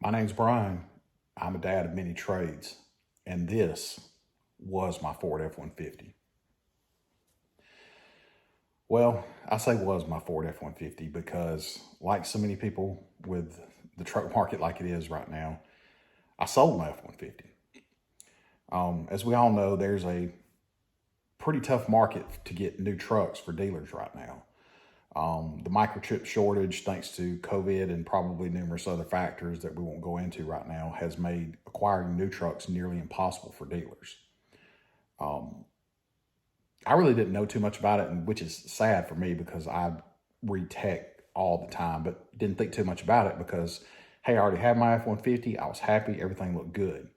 My name's Brian. I'm a dad of many trades, and this was my Ford F-150. Well, I say was my Ford F-150 because, like so many people with the truck market like it is right now, I sold my F-150. As we all know, there's a pretty tough market to get new trucks for dealers right now. The microchip shortage, thanks to COVID and probably numerous other factors that we won't go into right now, has made acquiring new trucks nearly impossible for dealers. I really didn't know too much about it, and which is sad for me because I read tech all the time, but didn't think too much about it because, hey, I already had my F-150. I was happy. Everything looked good.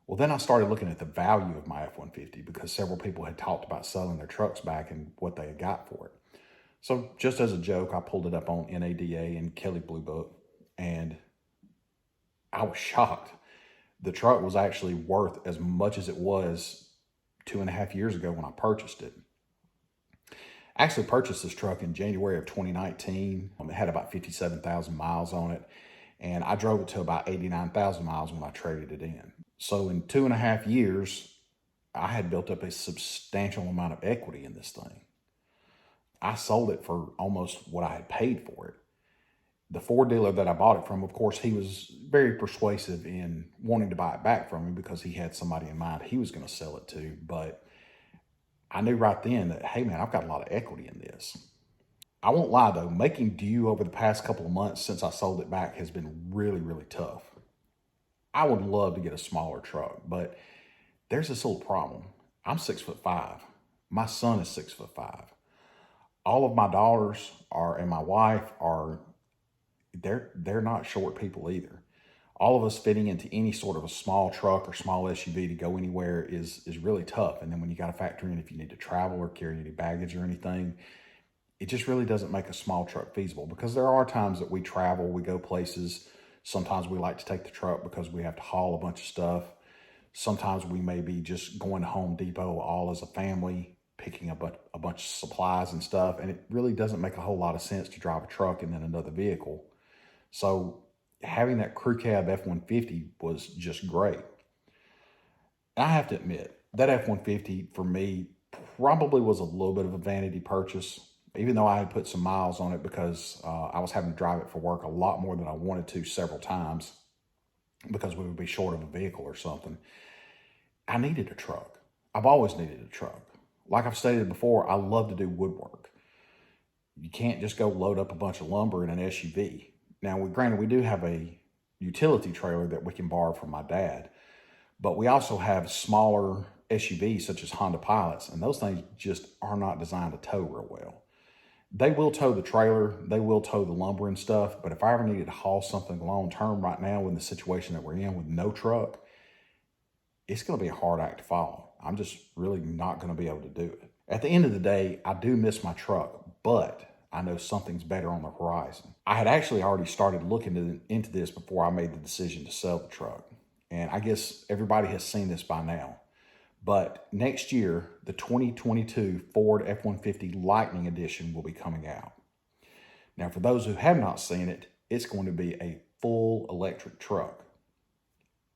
Well, then I started looking at the value of my F-150 because several people had talked about selling their trucks back and what they had got for it. So just as a joke, I pulled it up on NADA and Kelley Blue Book, and I was shocked. The truck was actually worth as much as it was 2.5 years ago when I purchased it. I actually purchased this truck in January of 2019. It had about 57,000 miles on it, and I drove it to about 89,000 miles when I traded it in. So in 2.5 years, I had built up a substantial amount of equity in this thing. I sold it for almost what I had paid for it. The Ford dealer that I bought it from, of course, he was very persuasive in wanting to buy it back from me because he had somebody in mind he was going to sell it to. But I knew right then that, hey, man, I've got a lot of equity in this. I won't lie, though, making due over the past couple of months since I sold it back has been really, really tough. I would love to get a smaller truck, but there's this little problem. I'm 6'5". My son is 6'5". All of my daughters are, and my wife are, they're not short people either. All of us fitting into any sort of a small truck or small SUV to go anywhere is really tough. And then when you got to factor in if you need to travel or carry any baggage or anything, it just really doesn't make a small truck feasible because there are times that we travel, we go places. Sometimes we like to take the truck because we have to haul a bunch of stuff. Sometimes we may be just going to Home Depot all as a family, picking up a bunch of supplies and stuff. And it really doesn't make a whole lot of sense to drive a truck and then another vehicle. So having that crew cab F-150 was just great. And I have to admit, that F-150 for me probably was a little bit of a vanity purchase, even though I had put some miles on it because I was having to drive it for work a lot more than I wanted to several times because we would be short of a vehicle or something. I needed a truck. I've always needed a truck. Like I've stated before, I love to do woodwork. You can't just go load up a bunch of lumber in an SUV. Now, granted, we do have a utility trailer that we can borrow from my dad, but we also have smaller SUVs such as Honda Pilots, and those things just are not designed to tow real well. They will tow the trailer, they will tow the lumber and stuff, but if I ever needed to haul something long term right now in the situation that we're in with no truck, it's going to be a hard act to follow. I'm just really not going to be able to do it. At the end of the day, I do miss my truck, but I know something's better on the horizon. I had actually already started looking into this before I made the decision to sell the truck. And I guess everybody has seen this by now. But next year, the 2022 Ford F-150 Lightning Edition will be coming out. Now, for those who have not seen it, it's going to be a full electric truck.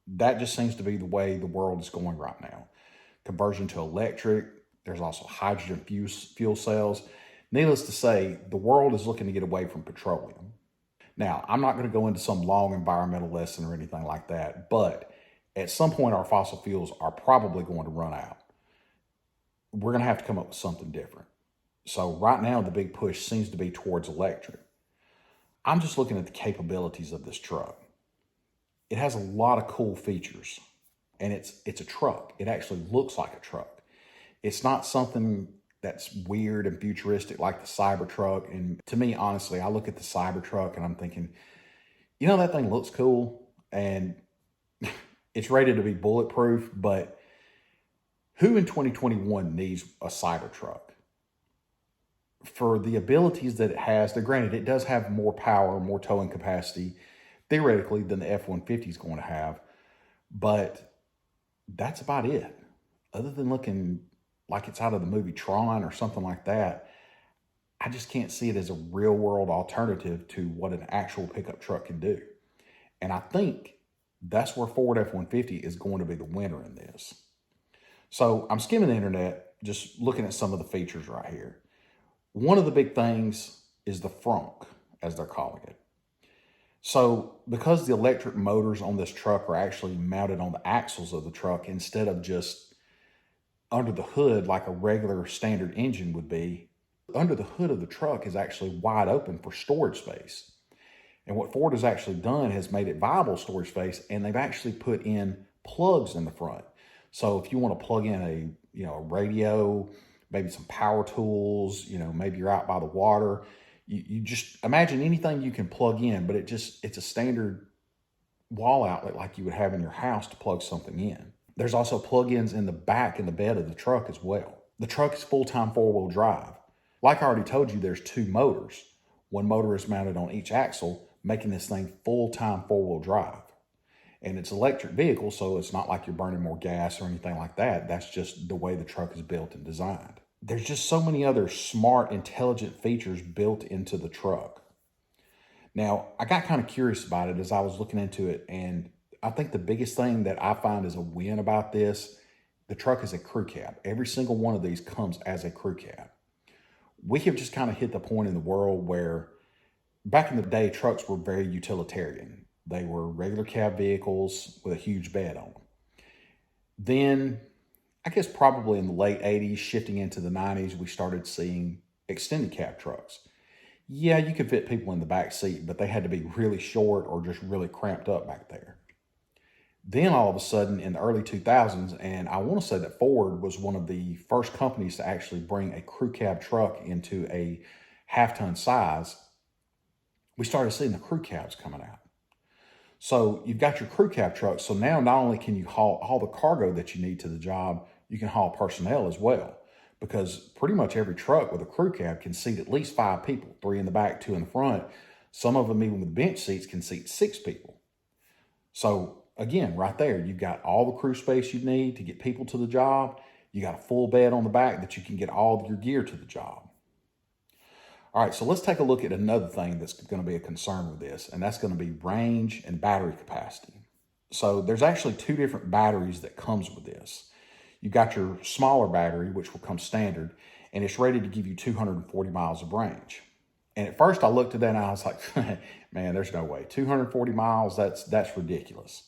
That just seems to be the way the world is going right now. Conversion to electric. There's also hydrogen fuel cells. Needless to say, the world is looking to get away from petroleum. Now, I'm not going to go into some long environmental lesson or anything like that, but at some point our fossil fuels are probably going to run out. We're going to have to come up with something different. So right now, the big push seems to be towards electric. I'm just looking at the capabilities of this truck. It has a lot of cool features, and it's a truck. It actually looks like a truck. It's not something that's weird and futuristic like the Cybertruck. And to me, honestly, I look at the Cybertruck and I'm thinking, that thing looks cool and it's rated to be bulletproof, but who in 2021 needs a Cybertruck? For the abilities that it has, granted, it does have more power, more towing capacity, theoretically, than the F-150 is going to have, but that's about it. Other than looking like it's out of the movie Tron or something like that, I just can't see it as a real world alternative to what an actual pickup truck can do. And I think that's where Ford F-150 is going to be the winner in this. So I'm skimming the internet, just looking at some of the features right here. One of the big things is the frunk, as they're calling it. So because the electric motors on this truck are actually mounted on the axles of the truck instead of just under the hood like a regular standard engine would be, under the hood of the truck is actually wide open for storage space. And what Ford has actually done has made it viable storage space, and they've actually put in plugs in the front. So if you want to plug in a radio, maybe some power tools, maybe you're out by the water, you just imagine anything you can plug in, but it's a standard wall outlet like you would have in your house to plug something in. There's also plug-ins in the back in the bed of the truck as well. The truck is full-time four-wheel drive. Like I already told you, there's two motors. One motor is mounted on each axle, making this thing full-time four-wheel drive. And it's an electric vehicle, so it's not like you're burning more gas or anything like that. That's just the way the truck is built and designed. There's just so many other smart, intelligent features built into the truck. Now, I got kind of curious about it as I was looking into it, and I think the biggest thing that I find is a win about this, the truck is a crew cab. Every single one of these comes as a crew cab. We have just kind of hit the point in the world where back in the day, trucks were very utilitarian. They were regular cab vehicles with a huge bed on them. Then, I guess probably in the late 80s, shifting into the 90s, we started seeing extended cab trucks. Yeah, you could fit people in the back seat, but they had to be really short or just really cramped up back there. Then all of a sudden in the early 2000s, and I want to say that Ford was one of the first companies to actually bring a crew cab truck into a half-ton size, we started seeing the crew cabs coming out. So you've got your crew cab truck. So now not only can you haul the cargo that you need to the job, you can haul personnel as well. Because pretty much every truck with a crew cab can seat at least 5 people, 3 in the back, 2 in the front. Some of them, even with bench seats, can seat 6 people. So again, right there, you've got all the crew space you need to get people to the job. You got a full bed on the back that you can get all of your gear to the job. All right, so let's take a look at another thing that's going to be a concern with this, and that's going to be range and battery capacity. So there's actually 2 different batteries that comes with this. You've got your smaller battery, which will come standard, and it's rated to give you 240 miles of range. And at first I looked at that and I was like, man, there's no way. 240 miles, that's ridiculous.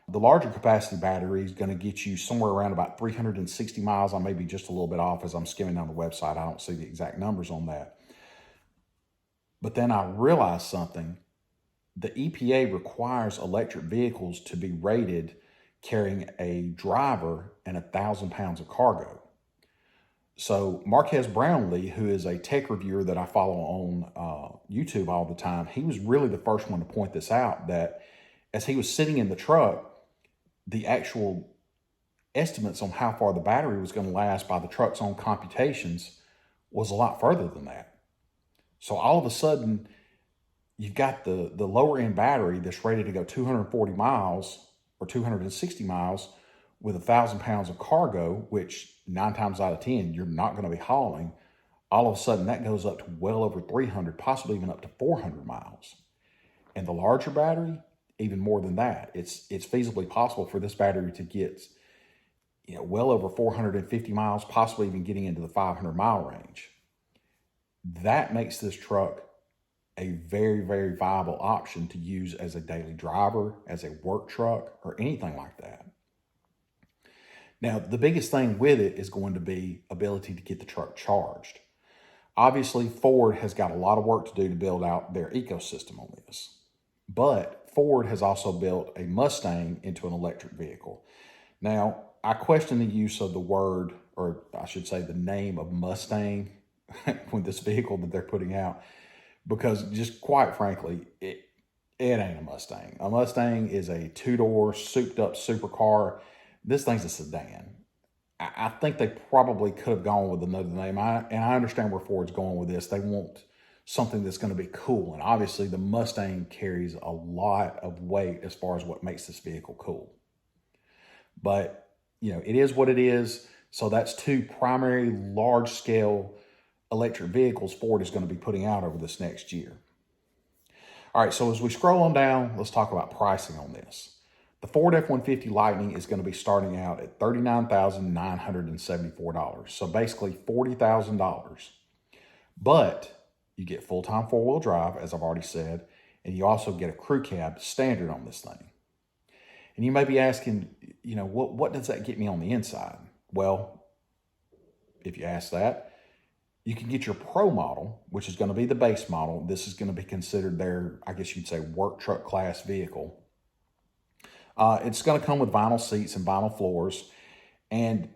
The larger capacity battery is going to get you somewhere around about 360 miles. I may be just a little bit off as I'm skimming down the website. I don't see the exact numbers on that. But then I realized something. The EPA requires electric vehicles to be rated carrying a driver and 1,000 pounds of cargo. So Marquez Brownlee, who is a tech reviewer that I follow on YouTube all the time, he was really the first one to point this out, that as he was sitting in the truck, the actual estimates on how far the battery was going to last by the truck's own computations was a lot further than that. So all of a sudden, you've got the lower end battery that's rated to go 240 miles or 260 miles with 1,000 pounds of cargo, which 9 times out of 10, you're not going to be hauling. All of a sudden, that goes up to well over 300, possibly even up to 400 miles. And the larger battery, even more than that. It's feasibly possible for this battery to get well over 450 miles, possibly even getting into the 500-mile range. That makes this truck a very, very viable option to use as a daily driver, as a work truck, or anything like that. Now, the biggest thing with it is going to be ability to get the truck charged. Obviously, Ford has got a lot of work to do to build out their ecosystem on this. But Ford has also built a Mustang into an electric vehicle. Now, I question the use of the word, or I should say the name of Mustang with this vehicle that they're putting out, because just quite frankly, it ain't a Mustang. A Mustang is a 2-door, souped-up supercar. This thing's a sedan. I think they probably could have gone with another name. And I understand where Ford's going with this. They want something that's going to be cool. And obviously, the Mustang carries a lot of weight as far as what makes this vehicle cool. But, it is what it is. So that's 2 primary large-scale electric vehicles Ford is going to be putting out over this next year. All right, so as we scroll on down, let's talk about pricing on this. The Ford F-150 Lightning is going to be starting out at $39,974. So basically $40,000. But you get full-time four-wheel drive, as I've already said, and you also get a crew cab standard on this thing. And you may be asking, what does that get me on the inside? Well, if you ask that, you can get your Pro model, which is going to be the base model. This is going to be considered their, I guess you'd say, work truck class vehicle. It's going to come with vinyl seats and vinyl floors. And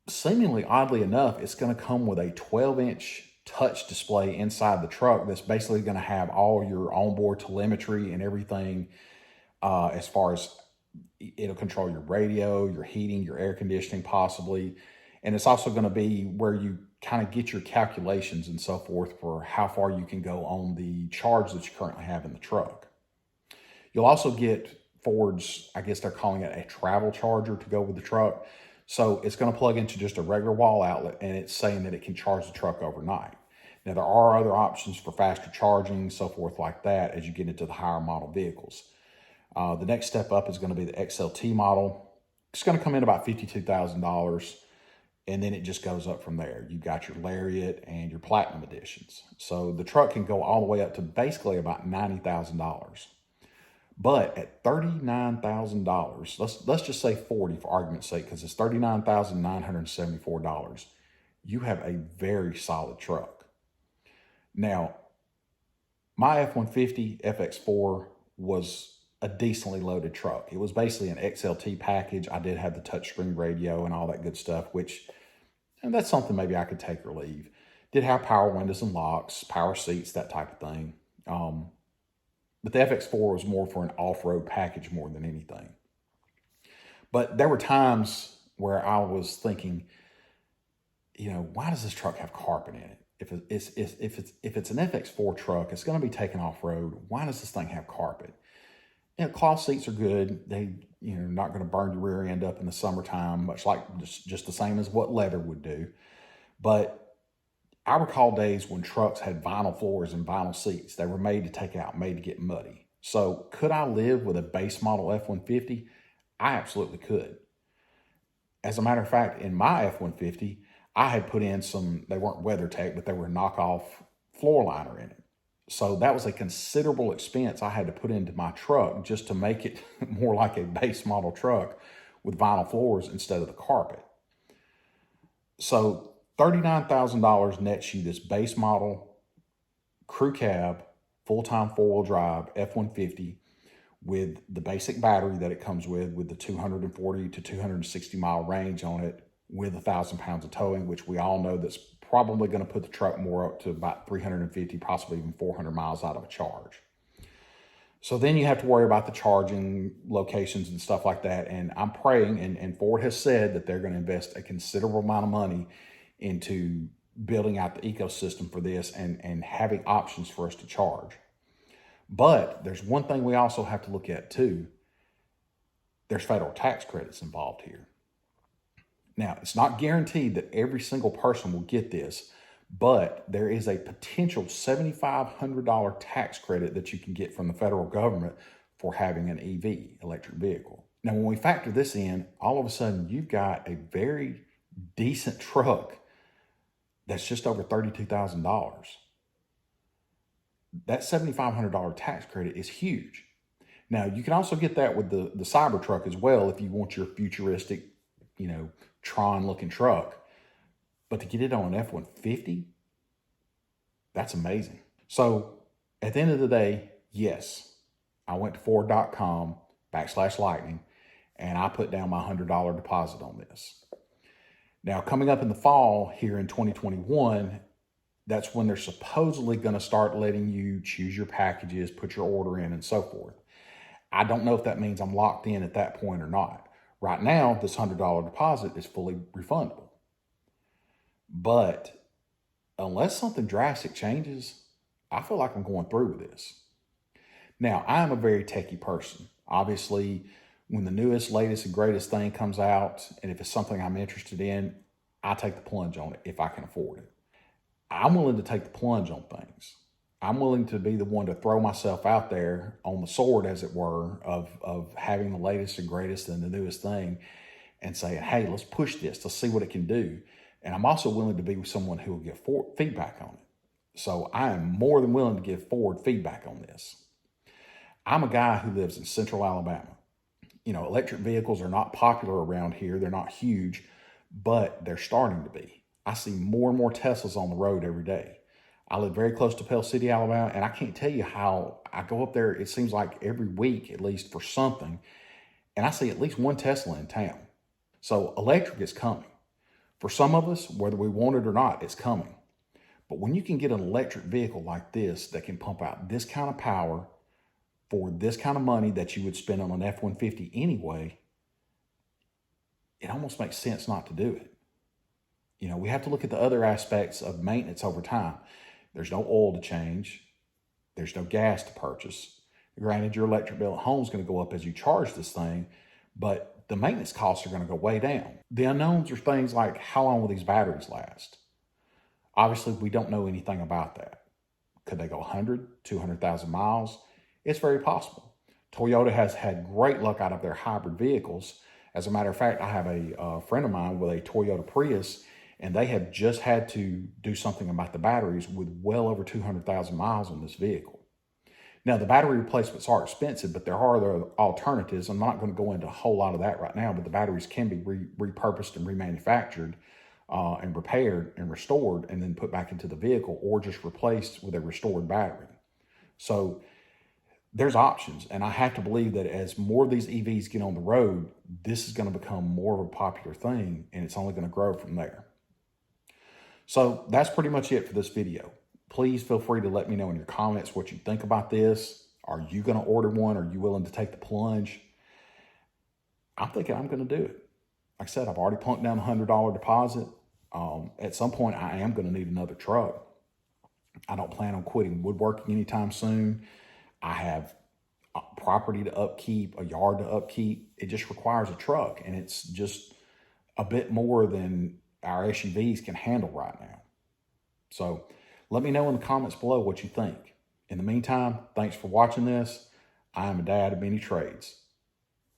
seemingly oddly enough, it's going to come with a 12-inch touch display inside the truck that's basically going to have all your onboard telemetry and everything, as far as it'll control your radio, your heating, your air conditioning possibly. And it's also going to be where you kind of get your calculations and so forth for how far you can go on the charge that you currently have in the truck. You'll also get Ford's, I guess they're calling it a travel charger to go with the truck. So it's going to plug into just a regular wall outlet, and it's saying that it can charge the truck overnight. Now, there are other options for faster charging, so forth like that, as you get into the higher model vehicles. The next step up is going to be the XLT model. It's going to come in about $52,000. And then it just goes up from there. You've got your Lariat and your Platinum editions. So the truck can go all the way up to basically about $90,000. But at $39,000, let's just say 40 for argument's sake, because it's $39,974. You have a very solid truck. Now, my F-150 FX4 was a decently loaded truck. It was basically an XLT package. I did have the touchscreen radio and all that good stuff, and that's something maybe I could take or leave. Did have power windows and locks, power seats, that type of thing. But the FX4 was more for an off-road package more than anything. But there were times where I was thinking, why does this truck have carpet in it? If it's an FX4 truck, it's going to be taken off-road. Why does this thing have carpet? Cloth seats are good. They, not going to burn your rear end up in the summertime, much like just the same as what leather would do. But I recall days when trucks had vinyl floors and vinyl seats. They were made to take out, made to get muddy. So could I live with a base model F-150? I absolutely could. As a matter of fact, in my F-150, I had put in they weren't WeatherTech, but they were knockoff floor liner in it. So that was a considerable expense I had to put into my truck just to make it more like a base model truck with vinyl floors instead of the carpet. So $39,000 nets you this base model, crew cab, full-time four-wheel drive F-150 with the basic battery that it comes with the 240 to 260 mile range on it, with 1,000 pounds of towing, which we all know that's probably going to put the truck more up to about 350, possibly even 400 miles out of a charge. So then you have to worry about the charging locations and stuff like that. And I'm praying, and Ford has said that they're going to invest a considerable amount of money into building out the ecosystem for this and having options for us to charge. But there's one thing we also have to look at too. There's federal tax credits involved here. Now, it's not guaranteed that every single person will get this, but there is a potential $7,500 tax credit that you can get from the federal government for having an EV, electric vehicle. Now, when we factor this in, all of a sudden you've got a very decent truck that's just over $32,000. That $7,500 tax credit is huge. Now, you can also get that with the Cybertruck as well if you want your futuristic, Tron-looking truck. But to get it on an F-150, that's amazing. So at the end of the day, yes, I went to Ford.com/Lightning, and I put down my $100 deposit on this. Now, coming up in the fall here in 2021, that's when they're supposedly going to start letting you choose your packages, put your order in, and so forth. I don't know if that means I'm locked in at that point or not. Right now, this $100 deposit is fully refundable. But unless something drastic changes, I feel like I'm going through with this. Now, I am a very techie person. Obviously, when the newest, latest, and greatest thing comes out, and if it's something I'm interested in, I take the plunge on it if I can afford it. I'm willing to take the plunge on things. I'm willing to be the one to throw myself out there on the sword, as it were, of having the latest and greatest and the newest thing and saying, hey, let's push this. Let's see what it can do. And I'm also willing to be someone who will give feedback on it. So I am more than willing to give forward feedback on this. I'm a guy who lives in central Alabama. You know, electric vehicles are not popular around here. They're not huge, but they're starting to be. I see more and more Teslas on the road every day. I live very close to Pell City, Alabama, and I can't tell you how I go up there. It seems like every week, at least for something, and I see at least one Tesla in town. So electric is coming. For some of us, whether we want it or not, it's coming. But when you can get an electric vehicle like this that can pump out this kind of power for this kind of money that you would spend on an F-150 anyway, it almost makes sense not to do it. You know, we have to look at the other aspects of maintenance over time. There's no oil to change. There's no gas to purchase. Granted, your electric bill at home is going to go up as you charge this thing, but the maintenance costs are going to go way down. The unknowns are things like, how long will these batteries last? Obviously, we don't know anything about that. Could they go 100, 200,000 miles? It's very possible. Toyota has had great luck out of their hybrid vehicles. As a matter of fact, I have a friend of mine with a Toyota Prius, and they have just had to do something about the batteries with well over 200,000 miles on this vehicle. Now, the battery replacements are expensive, but there are other alternatives. I'm not going to go into a whole lot of that right now, but the batteries can be repurposed and remanufactured and repaired and restored and then put back into the vehicle, or just replaced with a restored battery. So there's options. And I have to believe that as more of these EVs get on the road, this is going to become more of a popular thing, and it's only going to grow from there. So that's pretty much it for this video. Please feel free to let me know in your comments what you think about this. Are you going to order one? Are you willing to take the plunge? I'm thinking I'm going to do it. Like I said, I've already plunked down a $100 deposit. At some point, I am going to need another truck. I don't plan on quitting woodworking anytime soon. I have property to upkeep, a yard to upkeep. It just requires a truck, and it's just a bit more than our SUVs can handle right now. So let me know in the comments below what you think. In the meantime, thanks for watching this. I am a dad of many trades.